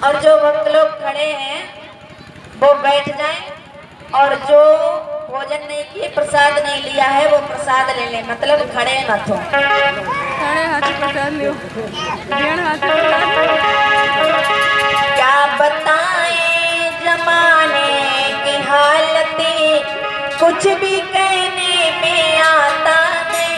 और जो भक्त लोग खड़े हैं वो बैठ जाएं, और जो भोजन नहीं किए, प्रसाद नहीं लिया है, वो प्रसाद ले ले, मतलब खड़े मत हो। खड़े हाथ प्रसाद लियो, हाथ प्रसाद। क्या बताएं जमाने की हालतें, कुछ भी कहने में आता नहीं।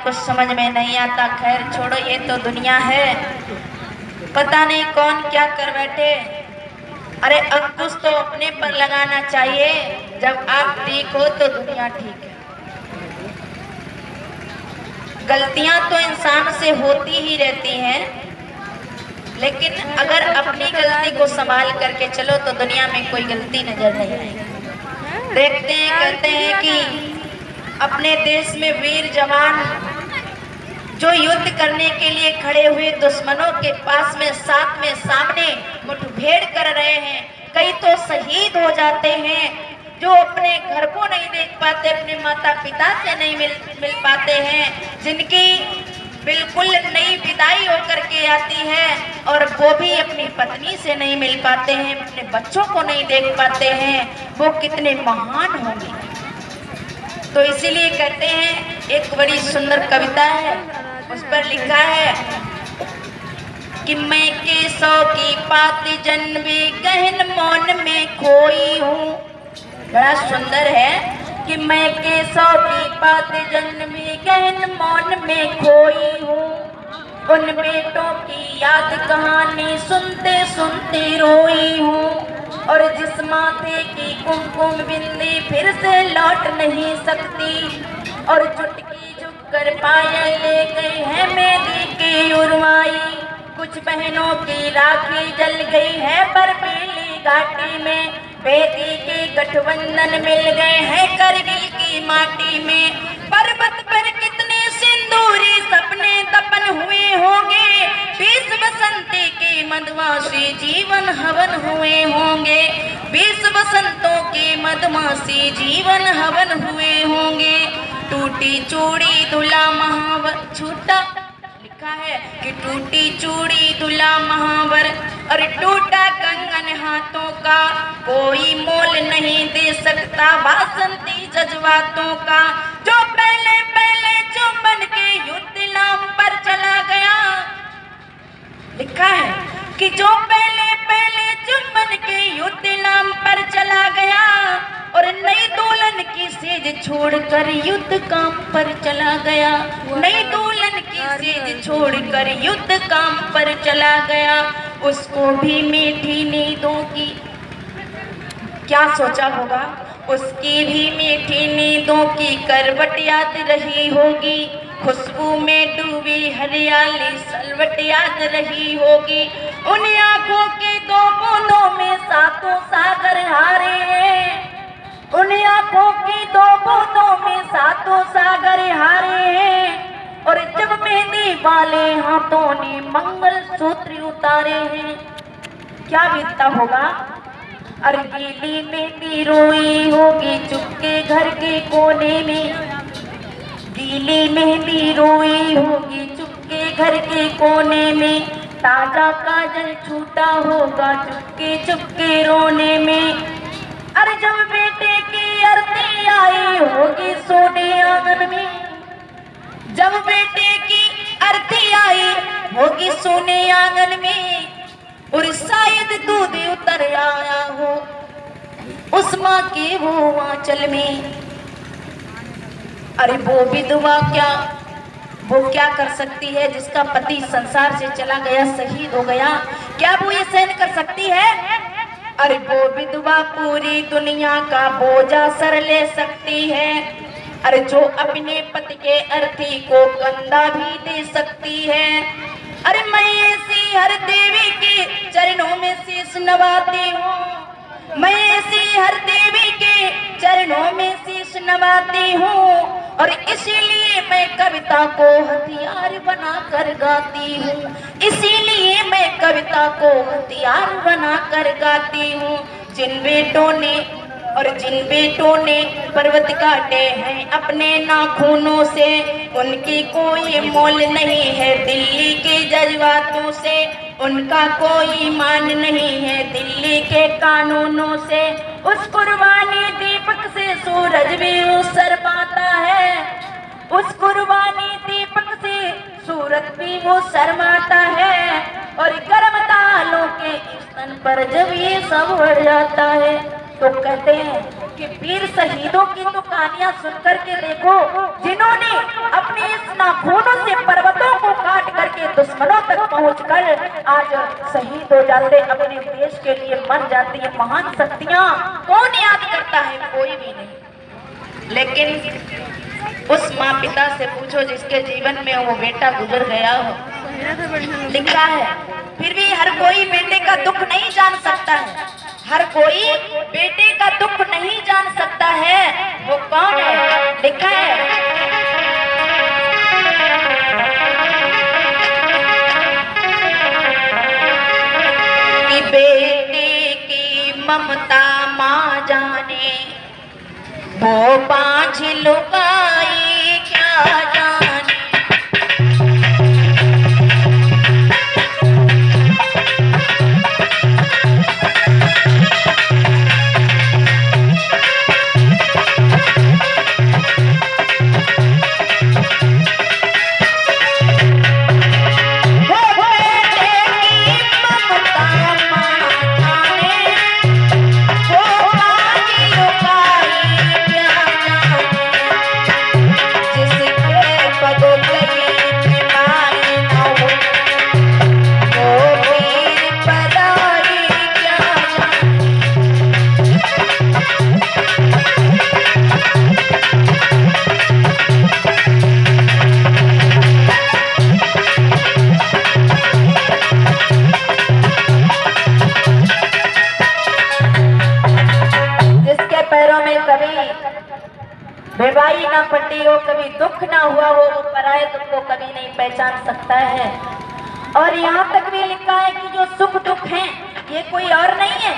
कुछ समझ में नहीं आता। खैर छोड़ो, ये तो दुनिया है, पता नहीं कौन क्या कर बैठे। अरे अंकुश तो अपने पर लगाना चाहिए। जब आप ठीक हो तो दुनिया ठीक है। गलतियां तो इंसान से होती ही रहती हैं, लेकिन अगर अपनी गलती को संभाल करके चलो तो दुनिया में कोई गलती नजर नहीं आएगी। देखते हैं, कहते हैं कि अपने देश में वीर जवान जो युद्ध करने के लिए खड़े हुए दुश्मनों के पास में साथ में सामने मुठभेड़ कर रहे हैं, कई तो शहीद हो जाते हैं, जो अपने घर को नहीं देख पाते, अपने माता पिता से नहीं मिल पाते हैं, जिनकी बिल्कुल नई विदाई होकर के आती है और वो भी अपनी पत्नी से नहीं मिल पाते हैं, अपने बच्चों को नहीं देख पाते हैं, वो कितने महान होंगे। तो इसीलिए कहते हैं, एक बड़ी सुंदर कविता है, उस पर लिखा है कि मैं केसों की पाती जन्मी गहन मौन में खोई हूँ। बड़ा सुंदर है कि मैं केसों की पाती जन्मी गहन मौन में खोई हूँ। उन बेटों की याद कहानी सुनते सुनते रोई हूँ, और जिस माथे की कुमकुम बिंदी फिर से लौट नहीं सकती, और चुटकी झुक कर पायल ले गई है मेरी की उर्माई। कुछ बहनों की राखी जल गई है बर्फीली घाटी में, बेटी के गठबंधन मिल गए हैं करगिल की माटी में। पर्वत पर कितने सिंदूरी सपने दफन हुए होंगे, 20 बसंती के मदमाशी जीवन हवन हुए होंगे, 20 बसंतों के मदमाशी जीवन हवन हुए होंगे। टूटी चूड़ी दुल्हा महावर छूटा, लिखा है कि टूटी चूड़ी दुल्हा महावर और टूटा कंगन हाथों का, कोई मोल नहीं दे सकता वासंती जज्बातों का। जो पहले पहले चुंबन के युद्ध नाम पर चला गया, लिखा है कि जो पहले पहले चुंबन के युद्ध नाम पर चला गया और नई दुल्हन की सेज छोड़कर युद्ध काम पर चला गया, नई दुल्हन की सेज छोड़कर युद्ध काम पर चला गया। उसको भी मीठी नींदों की क्या सोचा होगा, उसकी भी मीठी नींदों की करवट याद रही होगी, खुशबू में डूबी हरियाली सलवट याद रही होगी। उन आंखों की दो बूंदों में सातों सागर हारे हैं, उन आंखों की दो बूंदों में सातों सागर हारे हैं। और जब मेहंदी वाले हाथों ने मंगल सूत्र उतारे हैं, क्या बीतता होगा। अरे गीली मेहंदी रोई होगी चुपके घर के कोने में, गीली मेहंदी रोई होगी चुपके घर के कोने में, ताजा काजल छूटा होगा चुपके चुपके रोने में। अरे जब बेटे की आरती आई होगी सोने आंगन में, जब बेटे की आरती आई होगी सोने आंगन में, और शायद दूध उतर आया हो उस माँ के वो आंचल में। अरे वो विधवा वो क्या कर सकती है जिसका पति संसार से चला गया, शहीद हो गया, क्या वो ये सहन कर सकती है। अरे वो विधवा पूरी दुनिया का बोझा सर ले सकती है, अरे जो अपने पति के अर्थी को कंधा भी दे सकती है। अरे मैं ऐसी हर देवी के चरणों में शीश नवाती हूँ, मैं ऐसी हर देवी के चरणों में शीश नवाती हूँ, और इसीलिए मैं कविता को हथियार बनाकर गाती हूँ, इसीलिए मैं कविता को हथियार बनाकर गाती हूँ। जिन बेटों ने पर्वत काटे हैं अपने नाखूनों से, उनकी कोई मोल नहीं है दिल्ली के जज्बातों से, उनका कोई मान नहीं है दिल्ली के कानूनों से। उस कुर्बानी दीपक से सूरज भी शर्माता है, उस कुर्बानी दीपक से सूरज भी वो शर्माता है, और गर्म तालों के स्तन पर जब ये सब बढ़ जाता है। तो कहते हैं कि वीर शहीदों की तो कहानियां सुनकर के देखो, जिन्होंने अपने इस नाखूनों से पर्वतों को काट करके दुश्मनों तक पहुंचकर आज शहीद हो जाते, अपने देश के लिए मर जाती है महान शक्तियां। कौन याद करता है, कोई भी नहीं। लेकिन उस माँ पिता से पूछो जिसके जीवन में वो बेटा गुजर गया हो, लिखा है फिर भी हर कोई बेटे का दुख नहीं जान सकता है, हर कोई बेटे का दुख नहीं जान सकता है। वो कौन है, लिखा है कि बेटे की ममता माँ जाने, वो 5 लुगाई क्या जाने। बेवाई ना पटी हो, कभी दुख ना हुआ हो, वो पराई शायद उनको कभी नहीं पहचान सकता है। और यहाँ तक भी लिखा है कि जो सुख दुख हैं ये कोई और नहीं है,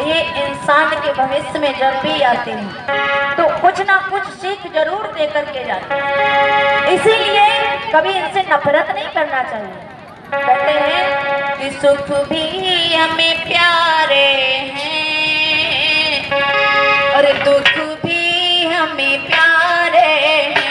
ये इंसान के भविष्य में जब भी आते हैं तो कुछ ना कुछ सीख जरूर दे करके जाते हैं। इसीलिए कभी इनसे नफरत नहीं करना चाहिए। कहते हैं कि सुख भी हमें प्यारे हैं और दुख भी हमें प्यारे हैं।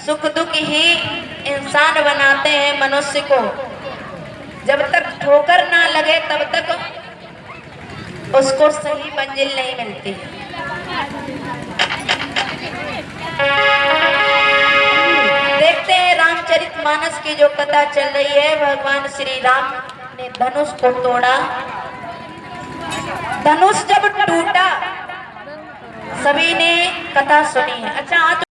सुख दुख ही इंसान बनाते हैं मनुष्य को। जब तक ठोकर ना लगे तब तक उसको सही मंजिल नहीं मिलती। देखते हैं रामचरितमानस की जो कथा चल रही है, भगवान श्री राम ने धनुष को तोड़ा। धनुष जब टूटा सभी ने कथा सुनी है। अच्छा